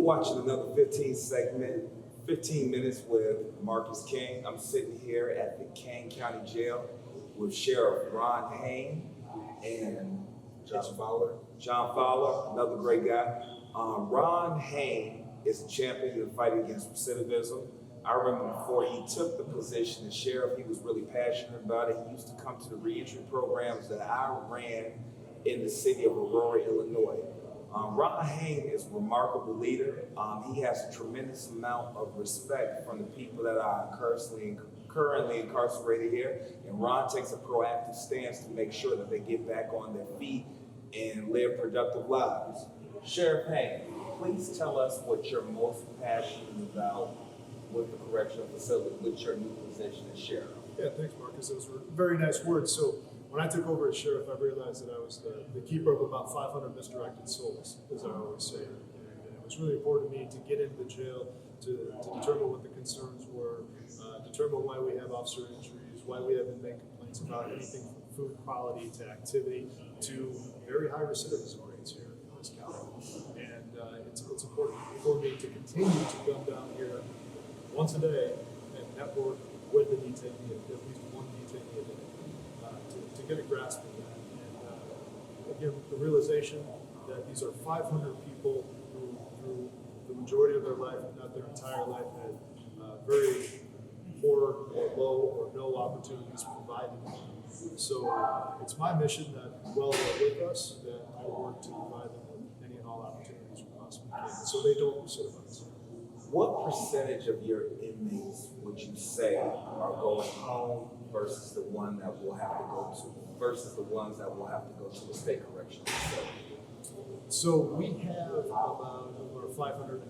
watching another 15 minutes with Marcus King. I'm sitting here at the Kane County Jail with Sheriff Ron Hain and John Fowler, another great guy. Ron Hain is a champion in the fight against recidivism. I remember before he took the position as sheriff, he was really passionate about it. He used to come to the reentry programs that I ran in the city of Aurora, Illinois. Ron Hain is a remarkable leader. He has a tremendous amount of respect from the people that are currently incarcerated here. And Ron takes a proactive stance to make sure that they get back on their feet and live productive lives. Sheriff Hain, please tell us what you're most passionate about with the correctional facility, with your new position as sheriff. Yeah, thanks, Marcus. Those were very nice words. So when I took over as sheriff, I realized that I was the keeper of about 500 misdirected souls, as I always say. And it was really important to me to get into the jail to determine what the concerns were, determine why we have officer injuries, why we have inmate complaints about anything from food quality to activity to very high recidivism rates here in this county. And it's important for me to continue to come down here once a day and network with the detainee, at least one detainee a day, to get a grasp of that. And again, the realization that these are 500 people who, through the majority of their life, if not their entire life, had very poor or low or no opportunities provided. So it's my mission that while they're with us, that I work to provide them with any and all opportunities we possibly can, so they don't recidivize. What percentage of your inmates would you say are going home versus the one that will have to go to, versus the ones that will have to go to a state correctional facility? So we have about over 500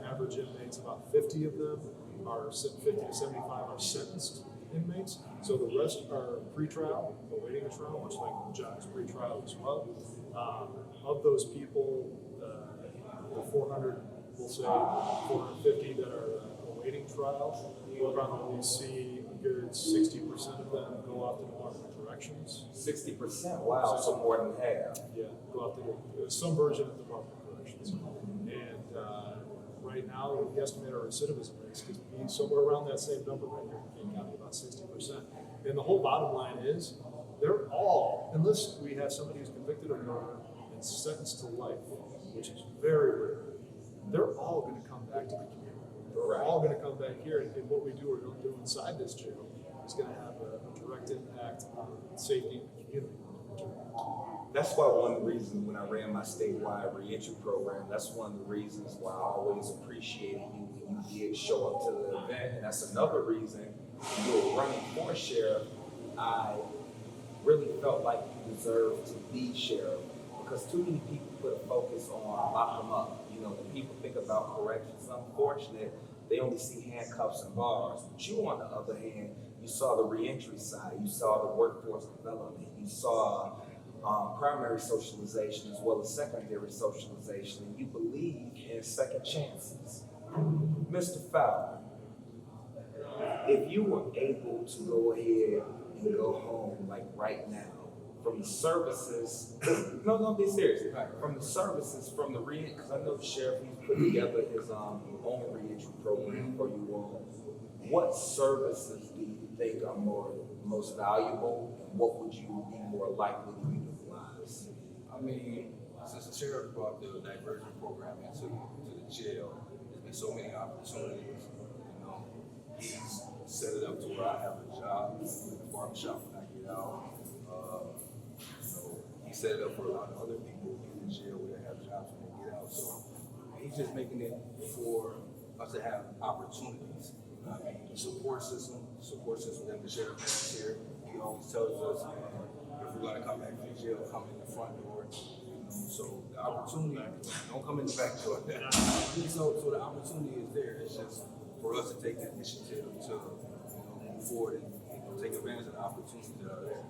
average inmates. About 50 of them are 50 to 75 are sentenced inmates. So the rest are pretrial, awaiting a trial, much like John's pretrial as well. Of those people, the 400, we'll say 450 that are awaiting trial, we'll probably see a good 60% of them go off to Department of Corrections. 60%? Wow, so more than half. Yeah, go off to some version of the Department of Corrections. And right now, we estimate our recidivism rates to be somewhere around that same number right here in Kane County, about 60%. And the whole bottom line is, they're all, unless we have somebody who's convicted of murder and sentenced to life, which is very rare, they're all going to come back to the community. They're all going to come back here, and what we do or don't do inside this jail is going to have a direct impact on safety in the community. That's why one of the reasons when I ran my statewide reentry program, that's one of the reasons why I always appreciated you when you did show up to the event. And that's another reason when you were running for sheriff, I really felt like you deserved to be sheriff, because too many people put a focus on lock them up. You know, when people think about corrections, it's unfortunate, they only see handcuffs and bars. But you, on the other hand, you saw the reentry side, you saw the workforce development, you saw primary socialization as well as secondary socialization, and you believe in second chances. Mr. Fowler, if you were able to go ahead and go home like right now, from the services, no, be serious. From the services, from the reentry, because I know the sheriff, he's put together his own reentry program for you all. What services do you think are most valuable, and what would you be more likely to utilize? I mean, since the sheriff brought the diversion program into the jail, there's been so many opportunities. You know, he's set it up to where I have a job in the barbershop when I get out. He set it up for a lot of other people in the jail where they have jobs when they get out. So he's just making it for us to have opportunities. The support system that the sheriff has here, he always tells us, if we're going to come back to the jail, come in the front door. You know, so the opportunity, don't come in the back door. So the opportunity is there. It's just for us to take the initiative to move forward and take advantage of the opportunities that are there.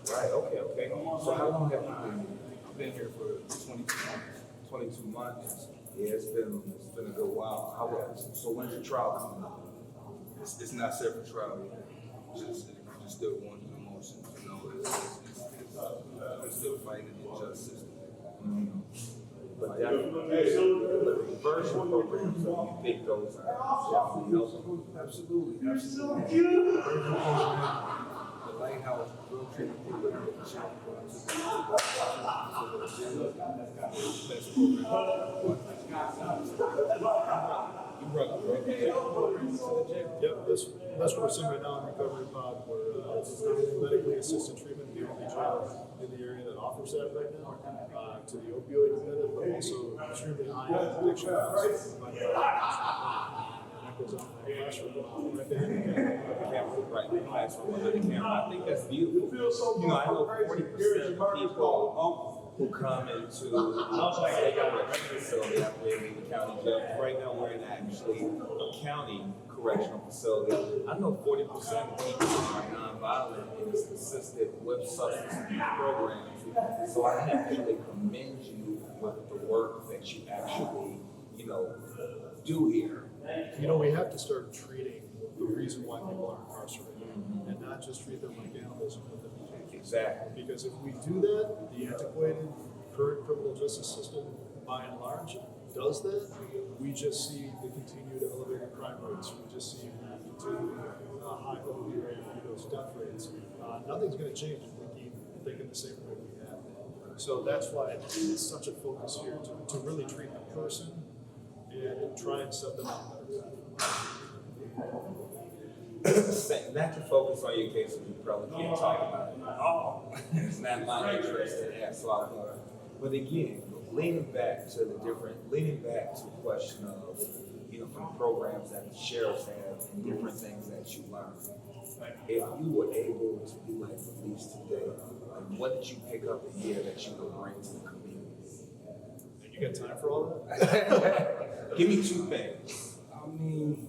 Right, okay. So how long have you been? I've been here for 22 months. 22 months? Yeah, it's been a good while. So when's the trial coming up? It's not set for trial yet. Just still going through the motions. You know, it's still fighting the injustice. Mm-hmm. But definitely, diversion programs, you think those are definitely helpful? Absolutely, absolutely. The Lighthouse Drug Treatment Program at the Sheriff Ron You run a drug program to the jail? Yep, that's what we're seeing right now in Recovery Pod, where it's not only medically assisted treatment, the only jail in the area that offers that right now, to the opioid dependent, but also extremely high addiction. That goes on in the classroom, right behind the camera. Right in the classroom behind the camera. I think that's beautiful. You know, I know 40% of people who come into the state correctional facility have to leave the county jail. Right now, we're in actually a county correctional facility. I know 40% of people are nonviolent and is consistent with substance abuse programs. So I actually commend you with the work that you actually, do here. We have to start treating the reason why people are incarcerated, and not just treat them like animals and put them in cages. Exactly. Because if we do that, the antiquated current criminal justice system, by and large, does that. We just see the continued elevated crime rates. We just see the continued high OD rate, those death rates. Nothing's going to change if we keep thinking the same way we have. So that's why it's such a focus here to really treat the person and try and set them up better. Not to focus on your case, you probably can't talk about it at all. It's not my interest to ask a lot more. But again, leaning back to the question of, from the programs that the sheriffs have and different things that you learn. If you were able to be like the police today, like what did you pick up in here that you could bring to the community? You got time for all that? Give me two things. I mean,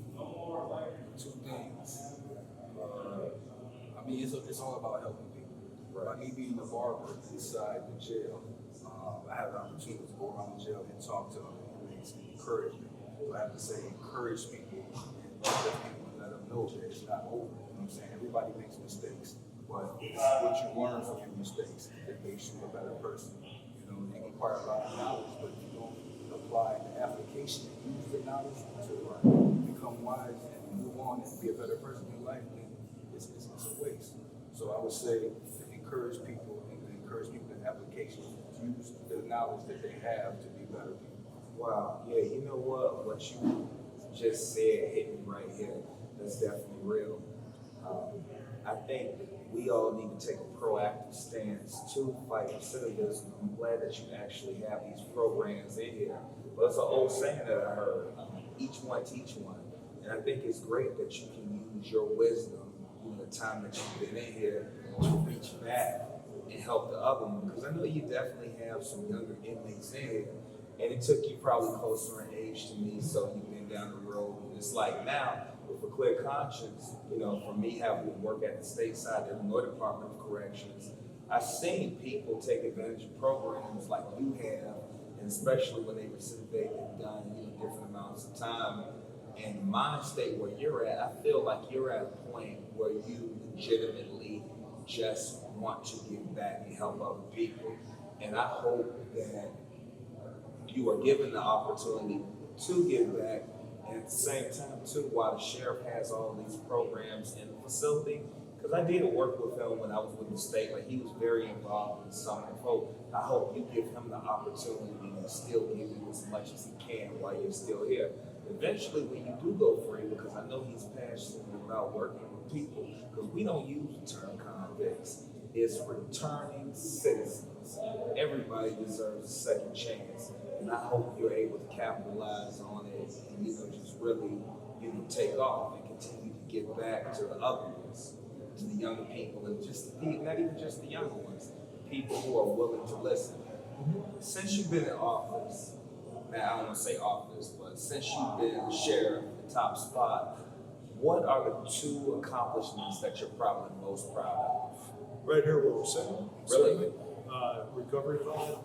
two things. It's all about helping people. Right. By me being a barber inside the jail, I have the opportunity to go around the jail and talk to other inmates and encourage them. So I have to say, encourage people and let people let them know that it's not over. You know what I'm saying? Everybody makes mistakes, but it's what you learn from your mistakes that makes you a better person. You can acquire a lot of knowledge, but if you don't apply the application and use the knowledge to become wise and move on and be a better person in life, then it's a waste. So I would say to encourage people in application, use the knowledge that they have to be better people. Wow, yeah, you know what? What you just said hit me right here. That's definitely real. I think we all need to take a proactive stance to fight recidivism. I'm glad that you actually have these programs in here. But it's an old saying that I heard, each one teach one. And I think it's great that you can use your wisdom, the time that you've been in here, to reach back and help the other one. Because I know you definitely have some younger inmates in here. And it took you probably closer in age to me, so you've been down the road. And it's like now, with a clear conscience, for me having to work at the state side, the Illinois Department of Corrections, I've seen people take advantage of programs like you have, and especially when they recidivate and done, different amounts of time. In my state where you're at, I feel like you're at a point where you legitimately just want to give back and help other people. And I hope that you are given the opportunity to give back, and at the same time too, while the sheriff has all these programs in the facility, because I did work with him when I was with the state, like he was very involved in some of the I hope you give him the opportunity to still give you as much as he can while you're still here. Eventually, when you do go free, because I know he's passionate about working with people, because we don't use the term convicts, it's returning citizens. Everybody deserves a second chance. And I hope you're able to capitalize on it and, just really, take off and continue to give back to the other ones, to the younger people, and not even just the younger ones, people who are willing to listen. Since you've been in office, now I don't want to say office, but since you've been sheriff, the top spot, what are the two accomplishments that you're probably most proud of? Right here, what we're saying. Really? Recovery development.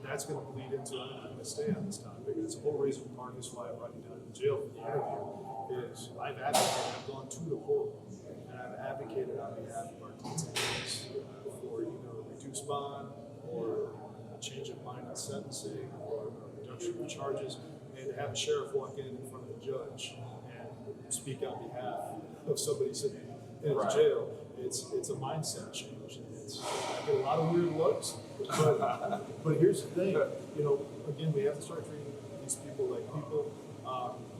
And that's going to bleed into, I'm going to stay on this topic. It's the whole reason, Marcus, why I brought you down to jail for the interview, is I've advocated, I've gone to the court, and I've advocated on behalf of our detainees for, reduced bond or change of mind in sentencing or a reduction of charges, and to have a sheriff walk in front of the judge and speak on behalf of somebody sitting in Right. jail, it's a mindset change. And I get a lot of weird looks, but here's the thing, again, we have to start treating these people like people.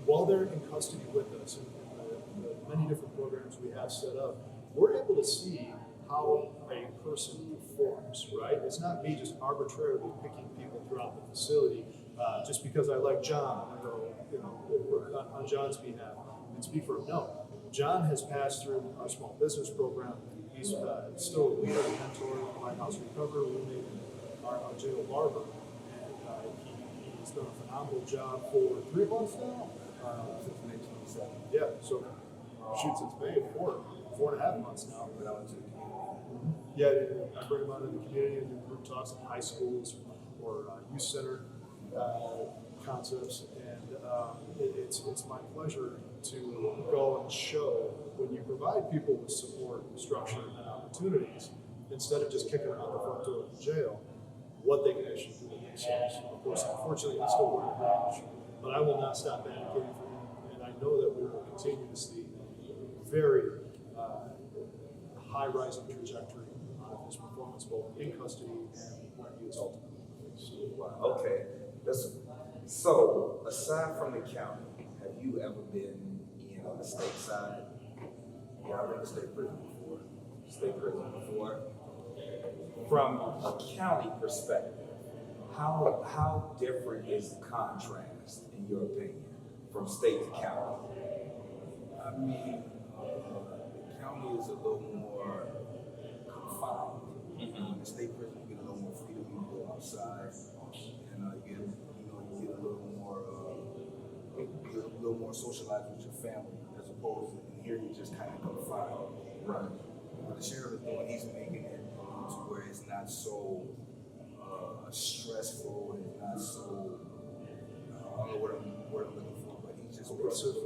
While they're in custody with us, and the many different programs we have set up, we're able to see how a person performs, right? It's not me just arbitrarily picking people throughout the facility just because I like John, on John's behalf and speak for him. No, John has passed through our small business program. He's still a leader, mentor, Lighthouse Recovery roommate, and our jail barber. And he's done a phenomenal job for 3 months now. Since May 27th. Yeah, so since May, 4.5 months now. But I went to the community. Yeah, I bring them out in the community and do group talks in high schools or youth center concepts, and it's my pleasure to go and show when you provide people with support, structure, and opportunities, instead of just kicking them out the front door of the jail, what they can actually do with themselves. Of course, unfortunately, he's still wearing a badge, but I will not stop advocating for him, and I know that we will continue to see very high rising trajectory on his performance, both in custody and when he is ultimately released. Wow, okay. So, aside from the county, have you ever been on the state side? Yeah, I've been to state prison before. From a county perspective, how different is the contrast, in your opinion, from state to county? I mean, the county is a little more confined. In the state prison, you get a little more freedom. You can go outside, and you get a little more socialized with your family, as opposed to in here you're just kind of confined. Right. What the sheriff is doing, he's making it to where it's not so stressful, and it's not so I don't know what I'm looking for, but he's just Oppressive.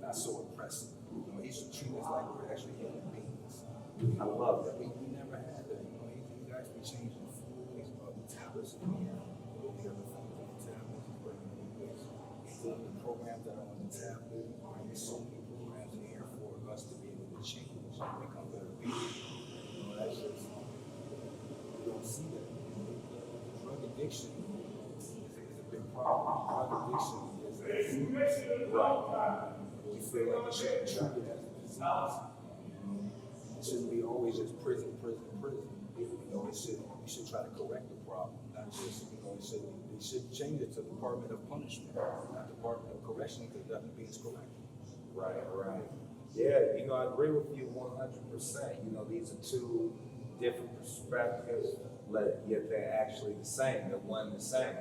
Not so oppressive. He's treating us like we're actually human beings. I love that. We never had that. He's actually changing food. He's putting tablets in here. The other things on the tablets. He's doing the programs that are on the tablet. There's so many programs in here for us to be able to change and become better people. That's just, we don't see that. Drug addiction is a big problem. Drug addiction is a disease. Right. We feel like it should be treated as a disease. It shouldn't be always just prison. We should try to correct the problem, not just, they should change it to Department of Punishment, not Department of Correction, because nothing being corrected. Right. Yeah, I agree with you 100%. These are two different perspectives, yet they're actually the same. They're one and the same.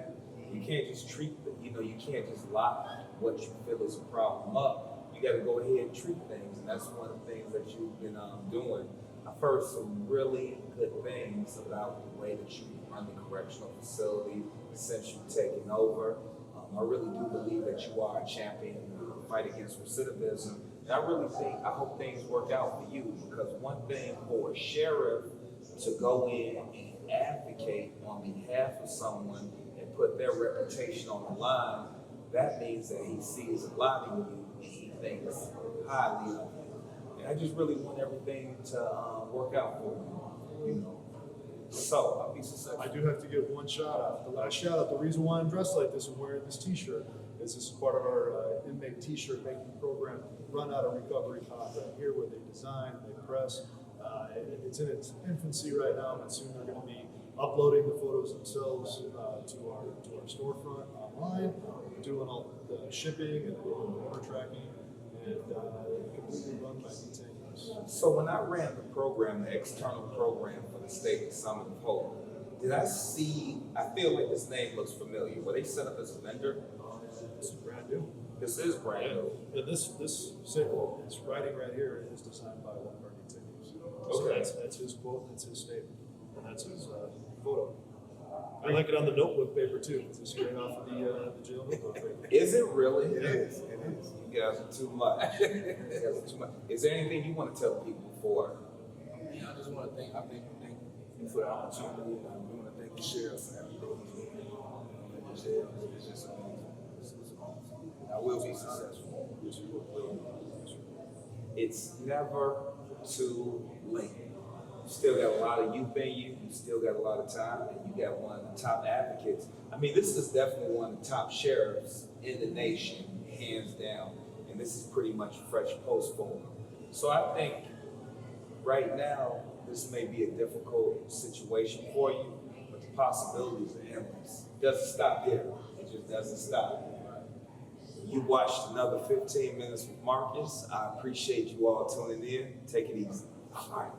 You can't just you can't just lock what you feel is a problem up. You got to go ahead and treat things, and that's one of the things that you've been doing. I've heard some really good things about the way that you run the correctional facility since you've taken over. I really do believe that you are a champion in the fight against recidivism. And I hope things work out for you, because one thing for a sheriff to go in and advocate on behalf of someone and put their reputation on the line, that means that he sees a lot in you and he thinks highly of you. And I just really want everything to work out for you, So, I'll be successful. I do have to give one shout out. The last shout out, the reason why I'm dressed like this and wearing this t-shirt is this is part of our inmate t-shirt making program, run out of recovery content here, where they design, they press. It's in its infancy right now, but soon they're going to be uploading the photos themselves to our storefront online, doing all the shipping and order tracking, and completely run by detainees. So when I ran the program, the external program for the state Summit of Hope, did I feel like this name looks familiar. Were they set up as a vendor? This is brand new. This is brand new. And this symbol, this writing right here, is designed by one of our detainees. So Okay. that's his quote, that's his statement, and that's his photo. I like it on the notebook paper too. It's straight off of the jail notebook paper. Is it really? It is. You guys are too much. Is there anything you want to tell people before? I just want to thank you for the opportunity. We want to thank thank the sheriff for everything he's doing in the jail. It's just amazing. It's amazing. And I will be successful. It's never too late. You still got a lot of youth in you. You still got a lot of time, and you got one of the top advocates. I mean, this is definitely one of the top sheriffs in the nation, hands down. And this is pretty much fresh post for him. So I think right now this may be a difficult situation for you, but the possibilities are endless. It doesn't stop there. It just doesn't stop. You watched another 15 minutes with Marcus. I appreciate you all tuning in. Take it easy. All right.